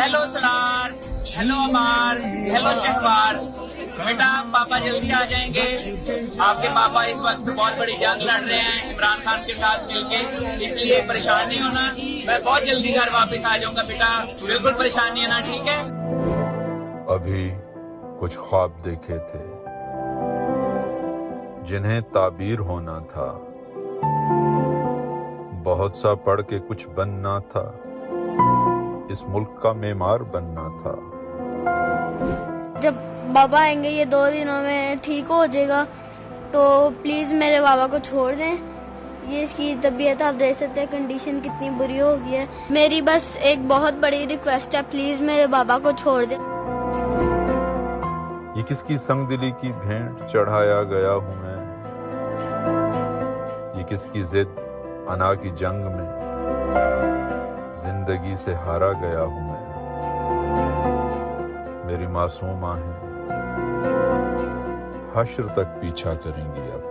Hello Salaar, hello अमार, hello शहबार। बेटा पापा जल्दी आ जाएंगे। आपके पापा इस वक्त बहुत बड़ी जंग लड़ रहे हैं इमरान खान के साथ मिलके, इसलिए परेशान नहीं होना। मैं बहुत जल्दी घर वापस आ जाऊंगा बेटा, बिल्कुल परेशान नहीं होना, ठीक है। अभी कुछ ख्वाब देखे थे जिन्हें ताबीर होना था, बहुत सा पढ़ के कुछ बनना था, इस मुल्क का मेमार बनना था। जब बाबा आएंगे ये 2 दिनों में ठीक हो जाएगा, तो प्लीज मेरे बाबा को छोड़ दें। ये इसकी तबीयत आप देख सकते हैं, कंडीशन कितनी बुरी हो गई है। मेरी बस एक बहुत बड़ी रिक्वेस्ट है, प्लीज मेरे बाबा को छोड़ दें। ये किसकी संगदिली की भेंट चढ़ाया गया हूं मैं, ये किसकी जिद अना की जंग में जिंदगी से हारा गया हूं मैं। मेरी मासूम आहें हश्र तक पीछा करेंगी अब।